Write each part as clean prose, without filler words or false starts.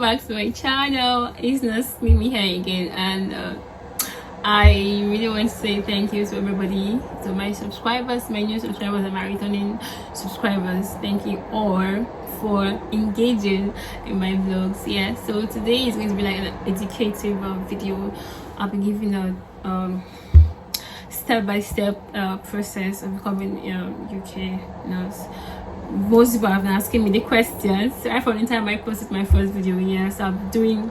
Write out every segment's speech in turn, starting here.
back to my channel. It's not me here again, and I really want to say thank you to everybody, to my subscribers, my new subscribers, and my returning subscribers. Thank you all for engaging in my vlogs. Yeah, so today is going to be like an educative video. I'll be giving a step-by-step process of becoming UK nurse. Most people have been asking me the questions right from the time I posted my first video. Yes, I'm doing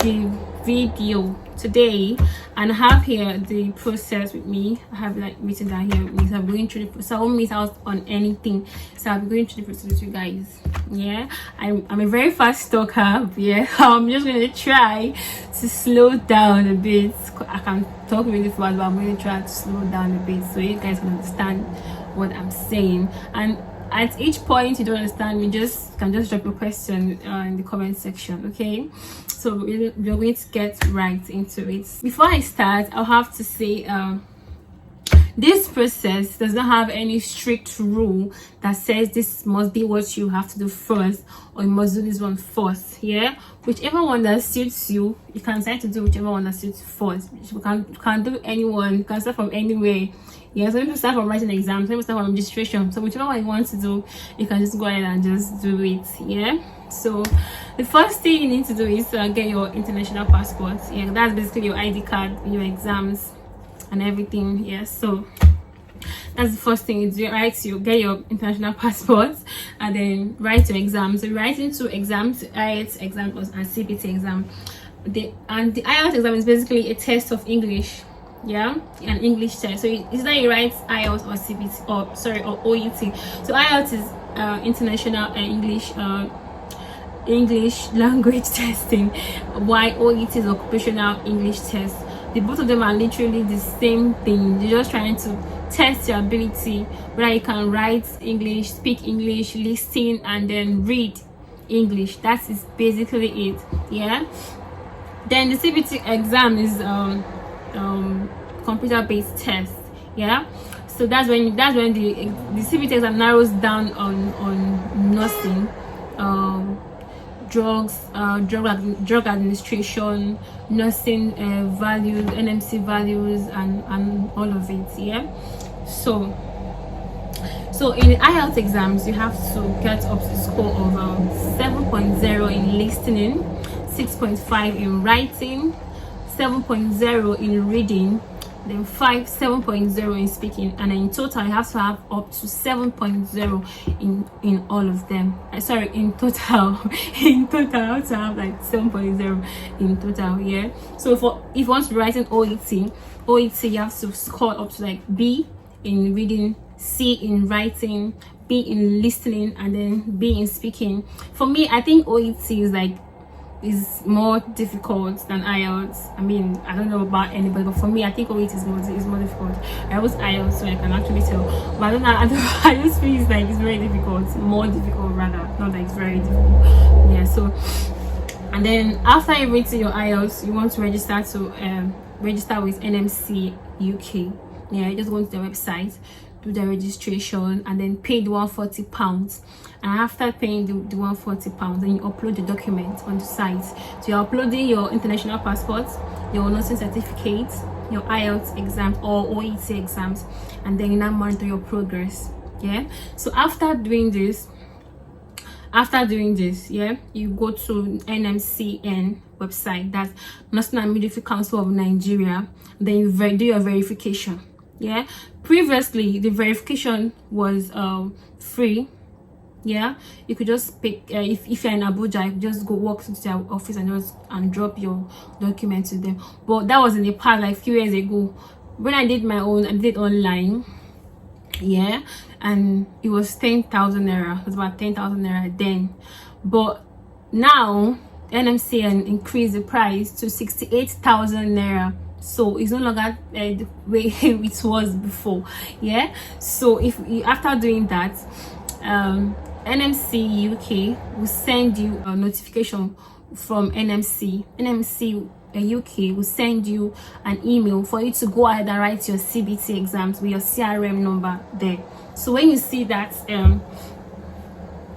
the video today, and I have here the process with me. I have like written down here with me, so I'm going through the process. So I won't miss out on anything, so I'll be going through the process with you guys. Yeah, I'm a very fast talker. Yeah, I'm just going to try to slow down a bit. I can talk really fast, but I'm going to try to slow down a bit so you guys can understand what I'm saying. And at each point you don't understand me, just drop a question in the comment section. Okay, so we're going to get right into it. Before I start, I'll have to say this process does not have any strict rule that says this must be what you have to do first, or you must do this one first. Yeah, whichever one that suits you, you can decide to do whichever one that suits you first. You can do anyone, you can start from anywhere. Yeah, so people start from writing exams, people start from registration. So whichever one you want to do, you can just go ahead and just do it. Yeah, so the first thing you need to do is get your international passport. Yeah, that's basically your ID card, your exams and everything. Yeah, so that's the first thing you do, right? You get your international passport and then write your exams. So you write into exams, IELTS exam and CBT exam. The IELTS exam is basically a test of English. Yeah, an English test. So it's that you write IELTS or CBT or OET. So IELTS is international English language testing, while OET is occupational English test. The both of them are literally the same thing. You're just trying to test your ability, whether you can write English, speak English, listen, and then read English. That is basically it. Yeah, then the CBT exam is computer-based test. Yeah, so that's when the CBT exam narrows down on nursing, drugs, drug administration, nursing values, NMC values, and all of it. Yeah, so in the IELTS exams you have to get up to the score of 7.0 in listening, 6.5 in writing, 7.0 in reading, then 7.0 in speaking, and in total you have to have up to 7.0 in all of them. Sorry, in total in total I have to have like 7.0 in total. Yeah, so if you want to be writing OET, you have to score up to like B in reading, C in writing, B in listening, and then B in speaking. For me, I think OET is more difficult than IELTS. I mean, I don't know about anybody, but for me, I think OET is more difficult. I was IELTS, so I can actually tell, but I don't know. I just feel it's very difficult, more difficult rather, not that it's very difficult. Yeah. So, and then after you've written your IELTS, you want to register with NMC UK. Yeah, you just go to the website, do the registration, and then pay the £140. And after paying the £140, then you upload the document on the site. So you're uploading your international passport, your nursing certificate, your IELTS exams or OET exams, and then you now monitor your progress. Yeah, so after doing this, yeah, you go to NMCN website, that's National Midwifery Council of Nigeria. Then you do your verification. Yeah, previously the verification was free. Yeah, you could just pick if you're in Abuja, you could just go walk into their office and drop your document to them. But that was in the past, like a few years ago. When I did my own, I did it online. Yeah, and it was 10,000 naira. It was about 10,000 naira then. But now NMCN increased the price to 68,000 naira. So it's no longer the way it was before. Yeah, so after doing that, NMC UK will send you a notification from NMC UK will send you an email for you to go ahead and write your CBT exams with your CRM number there. So when you see that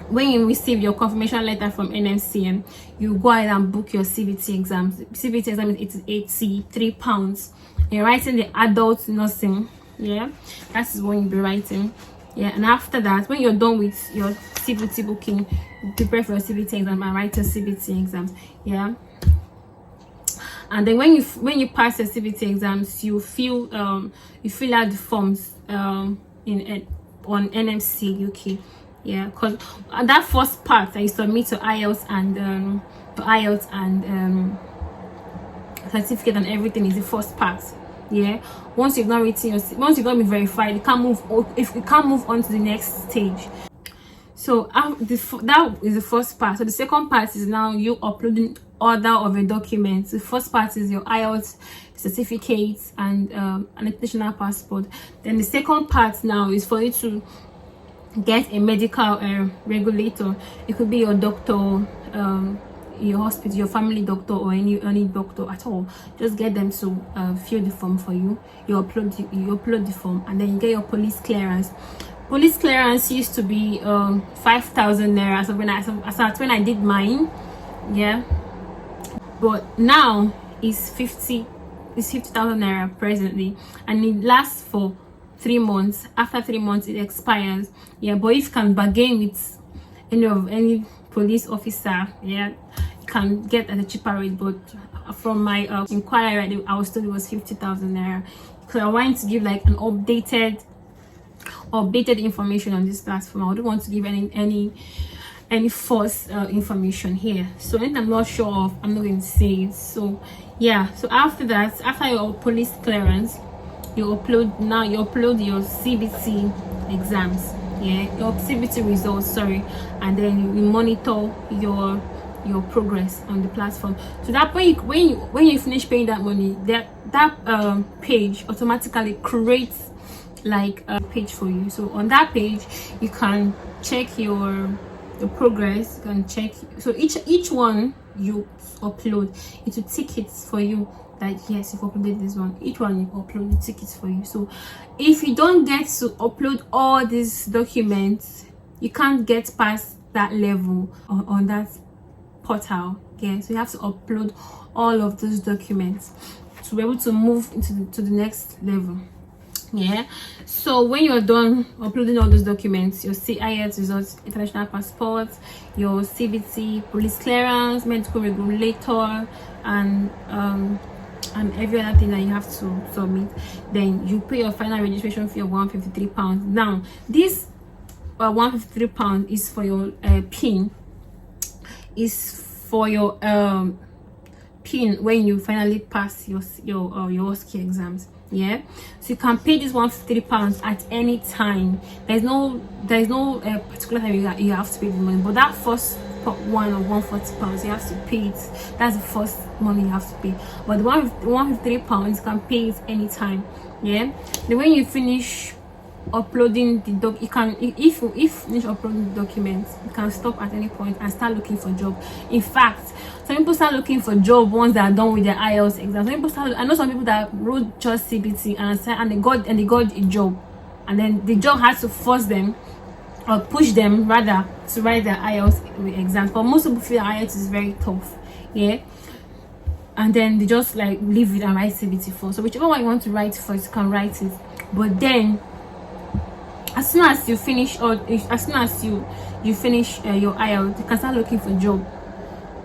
when you receive your confirmation letter from NMC, you go ahead and book your CBT exams. CBT exam is £83. You're writing the adult nursing, yeah, that's what you'll be writing, yeah. And after that, when you're done with your CBT booking, you prepare for your CBT exam and write your CBT exams, yeah. And then when you pass your CBT exams, you fill out the forms on NMC UK, yeah, because that first part that you submit to IELTS and certificate and everything is the first part, yeah. Once you've not written once you've not been verified, you can't move on to the next stage. So that is the first part. So the second part is now you uploading order of your documents. The first part is your IELTS certificates and an international passport. Then the second part now is for you to get a medical regulator. It could be your doctor, your hospital, your family doctor, or any doctor at all. Just get them to fill the form for you. You upload the form, and then you get your police clearance. Police clearance used to be 5,000 naira. So when I did mine, yeah, but now it's 50,000 naira presently, and it lasts for 3 months. After 3 months it expires, yeah. But if you can bargain with any police officer, yeah, you can get at a cheaper rate. But from my inquiry, I was told it was 50,000 naira. So I wanted to give like an updated information on this platform. I don't want to give any false information here. So anything I'm not sure of, I'm not going to say it. So yeah, so after that, after your police clearance, you upload your CBT exams, yeah, your CBT results, sorry, and then you monitor your progress on the platform. So that when you finish paying that money, that page automatically creates like a page for you. So on that page you can check your progress. You can check, so each one you upload, it will tick it for you that yes, you've uploaded this one. Each one you upload, it tickets for you. So if you don't get to upload all these documents, you can't get past that level on that portal, okay? So you have to upload all of those documents to be able to move to the next level, yeah. So when you're done uploading all those documents, your IELTS results, international passport, your CBT, police clearance, medical regulator, and every other thing that you have to submit, then you pay your final registration fee of £153. Now this £153 is for your PIN, is for your PIN when you finally pass your OSCE exams, yeah. So you can pay this £153 at any time. There's no particular time you have to pay the money, but that first one of £140 you have to pay it. That's the first money you have to pay. But the £153 you can pay it anytime, yeah. Then when you finish uploading the if you finish uploading the documents, you can stop at any point and start looking for job. In fact, some people start looking for job once they are done with their IELTS exam. I know some people that wrote just CBT and they got a job, and then the job has to force them or push them rather to write their IELTS exams. But most people feel IELTS is very tough, yeah, and then they just like leave it and write CBT first. So whichever one you want to write first, you can write it. But then as soon as you finish, or as soon as you finish your IELTS, you can start looking for job,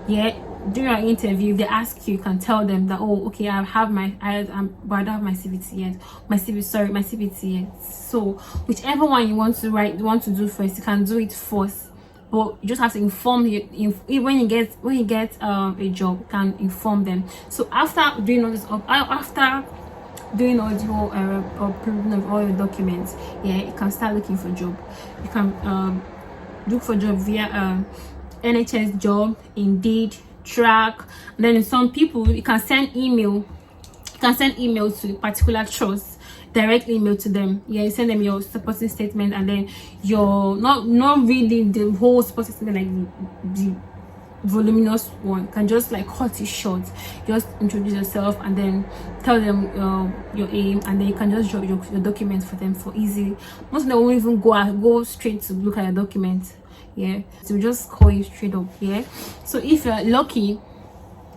yeah. During your interview, if they ask you, you can tell them that, oh, okay, I have my IELTS, but I don't have my CBT yet. My CBT yet. So whichever one you want to do first, you can do it first. But you just have to inform you when you get a job, you can inform them. So after doing all this, after doing all the whole uploading of all your documents, yeah, you can start looking for job. You can look for job via NHS job, Indeed, Track. And then some people, you can send email to particular trust, direct email to them, yeah. You send them your supporting statement, and then your not really the whole supporting statement, like the voluminous one. You can just like cut it short, just introduce yourself and then tell them your aim, and then you can just drop your documents for them for easy. Most of them won't even go straight to look at your documents. Yeah, so we just call you straight up. Yeah, so if you're lucky,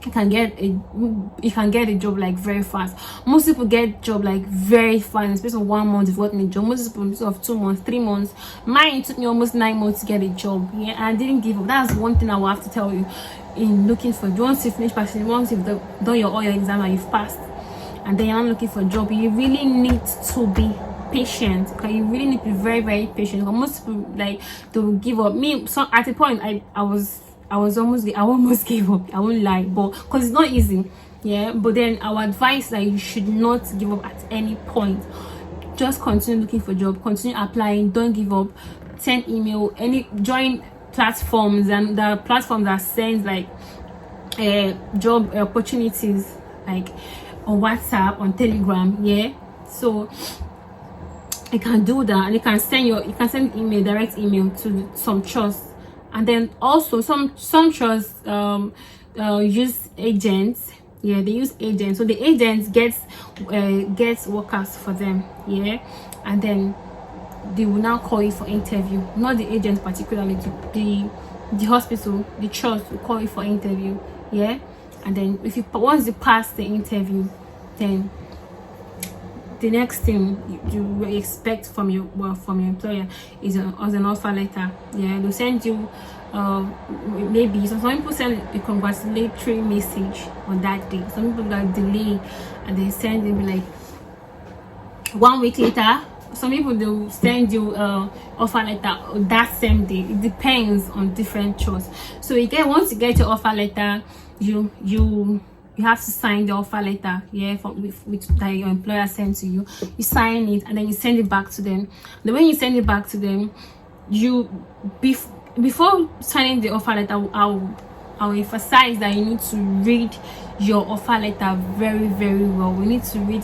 you can get a job like very fast. Most people get job like very fast in space of 1 month. They've gotten a job. Most people in space of 2 months, 3 months. Mine took me almost 9 months to get a job. Yeah, and I didn't give up. That's one thing I will have to tell you in looking for. Once you finish passing, once you've done all your exam and you've passed, and then you're not looking for a job, you really need to be patient. Okay, you really need to be very, very patient. Because most people, like, they will give up. Me, so at a point, I almost gave up. I won't lie, but because it's not easy. Yeah, but then our advice that you should not give up at any point. Just continue looking for a job, continue applying, don't give up. Send email, join platforms, and the platforms that send like job opportunities, like on WhatsApp, on Telegram. Yeah, so you can do that, and you can send email, direct email to some trust. And then also some trusts use agents. Yeah, they use agents. So the agents gets workers for them. Yeah, and then they will now call you for interview. Not the agent particularly, the hospital, the trust will call you for interview. Yeah, and then once you pass the interview, then the next thing you expect from your employer is an offer letter. Yeah, they'll send you maybe some people send a congratulatory message on that day. Some people like delay and they send you like 1 week later. Some people, they'll send you offer letter that same day. It depends on different trusts. So once you get your offer letter, you have to sign the offer letter. Yeah, that your employer sent to you. You sign it and then you send it back to them. The way you send it back to them, before signing the offer letter, I'll emphasize that you need to read your offer letter very, very well. We need to read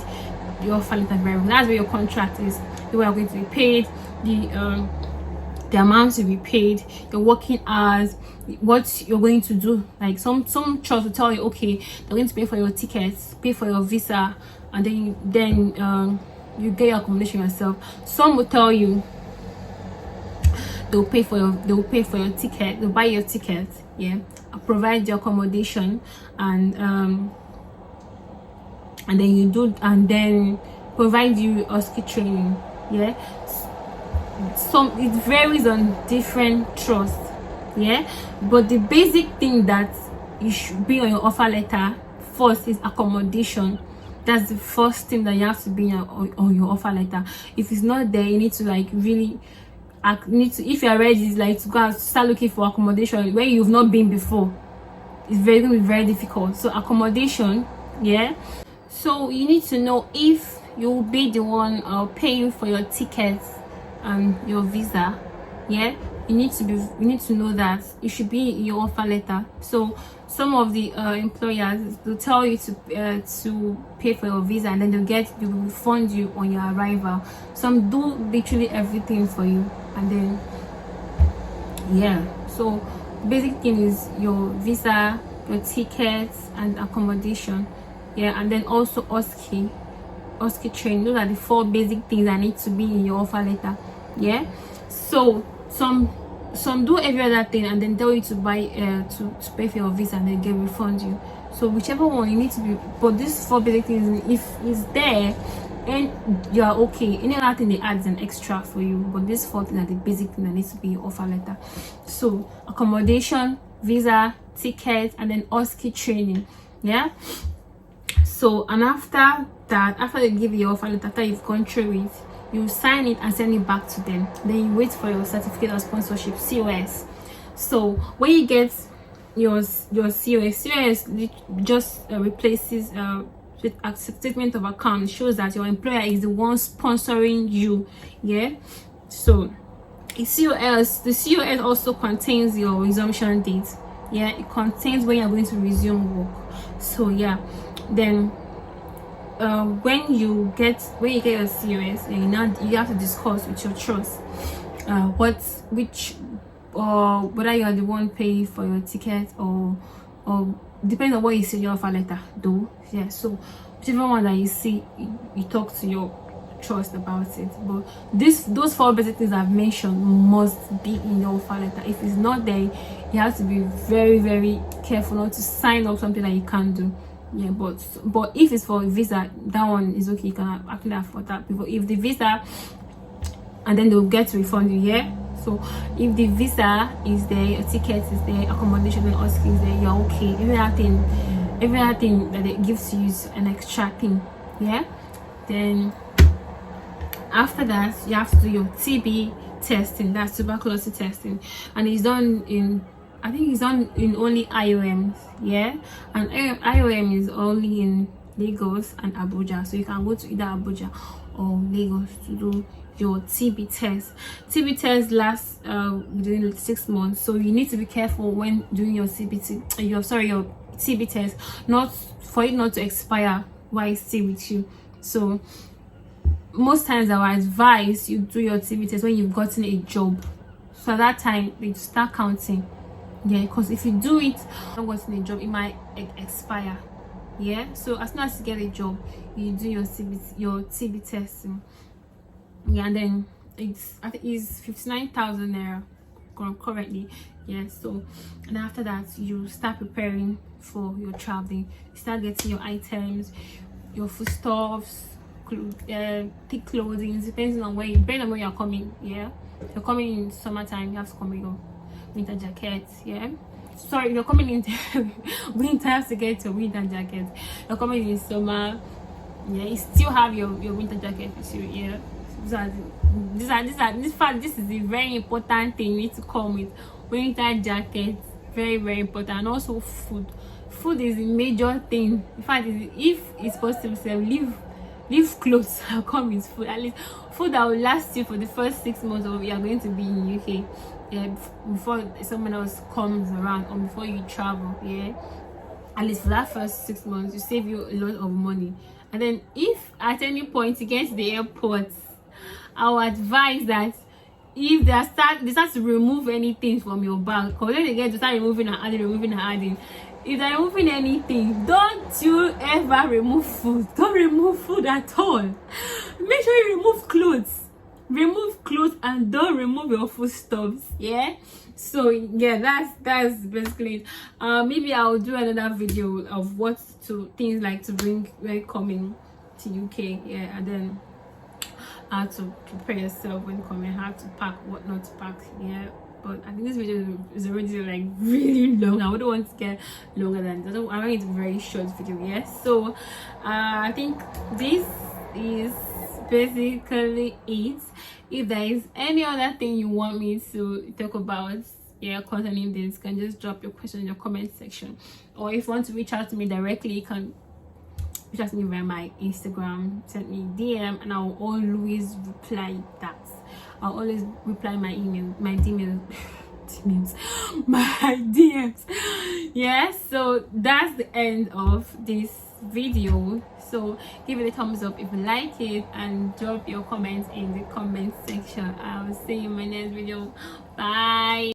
the offer letter very well. That's where your contract is, the way you're going to be paid, the amount to be paid, your working hours, what you're going to do. Like some trust will tell you, okay, they're going to pay for your tickets, pay for your visa, and then you get your accommodation yourself. Some will tell you they'll pay for your ticket, they'll buy your ticket, yeah, provide your accommodation, and then provide you OSCE training. Yeah, it varies on different trusts. Yeah, but the basic thing that you should be on your offer letter first is accommodation. That's the first thing that you have to be on your offer letter. If it's not there, you need to like really if you're ready, like, to go and start looking for accommodation where you've not been before. It's going to be very difficult. So accommodation, yeah. So you need to know if you'll be the one paying for your tickets and your visa. Yeah, you need to know that it should be in your offer letter. So some of the employers will tell you to pay for your visa, and then they will refund you on your arrival. Some do literally everything for you, and then yeah. So basic thing is your visa, your tickets, and accommodation. Yeah, and then also OSCE training. Those are the 4 basic things that need to be in your offer letter. Yeah. So some do every other thing and then tell you to buy to pay for your visa and then get refund you. So whichever one you need to be, but these 4 basic things, if it's there and you are okay, any other thing they add is an extra for you. But these 4 things are the basic thing that needs to be in your offer letter. So accommodation, visa, ticket, and then OSCE training. Yeah. So, and after that, after they give you your offer letter, after you've gone through it, you sign it and send it back to them. Then you wait for your certificate of sponsorship, COS. So when you get your COS just replaces with a statement of account. It shows that your employer is the one sponsoring you. Yeah. So the COS also contains your resumption date. Yeah, it contains when you're going to resume work. So yeah, then when you get your COS, then you have to discuss with your trust whether you are the one paying for your ticket or depends on what you see in your offer letter though. Yeah, so whichever one that you see, you talk to your trust about it. But those 4 basic things I've mentioned must be in your offer letter. If it's not there, you have to be very, very careful not to sign up something that you can't do. Yeah, but if it's for a visa, that one is okay, you can actually afford that. Because if the visa, and then they'll get to refund you, yeah. So if the visa is there, your ticket is there, accommodation and all skills there, you're okay. Everything that it gives you is an extra thing, yeah. Then after that, you have to do your TB testing, that's tuberculosis testing, and it's done in, I think it's done in only IOMs, yeah. And IOM is only in Lagos and Abuja, so you can go to either Abuja or Lagos to do your TB test. TB test lasts within 6 months, so you need to be careful when doing your your TB test, not for it not to expire while it's still with you. So most times I would advise you do your TB test when you've gotten a job, so at that time they start counting, yeah. Because if you do it not gotten a job, it might expire, yeah. So as soon as you get a job, you do your TB testing, yeah. And then I think it's 59,000 naira currently, yeah. So and after that, you start preparing for your traveling. You start getting your items, your foodstuffs, thick clothing, depending on where you're coming, yeah. If you're coming in summertime, you have to come with your winter jacket, yeah. Sorry, if you're coming in winter, you have to get your winter jacket. If you're coming in summer, yeah, you still have your winter jacket with you, yeah. This is a very important thing. You need to come with winter jacket, very, very important. And also food is a major thing. In fact, if it's possible, leave clothes and come with food, at least food that will last you for the first 6 months of you are going to be in UK, yeah, before someone else comes around or before you travel, yeah. At least for that first 6 months, you save you a lot of money. And then if at any point you get to the airport, I would advise that if they start to remove anything from your bag, because when they get to start removing and adding, if they're removing anything, don't you ever remove food. Don't remove food at all. Make sure you remove clothes and don't remove your foodstuffs, yeah. So yeah, that's basically it. Maybe I'll do another video of what things like to bring when coming to UK, yeah. And then how to prepare yourself when coming, how to pack, what not to pack, yeah. But I think this video is already like really long. I wouldn't want to get longer than that. I want it to be a very short video, yes. So I think this is basically it. If there is any other thing you want me to talk about, yeah, concerning this, you can just drop your question in the comment section, or if you want to reach out to me directly, you can reach out to me via my Instagram, send me DM, and I'll always reply that. I'll always reply my DMs, yeah. So that's the end of this video. So give it a thumbs up if you like it, and drop your comments in the comment section. I'll see you in my next video. Bye.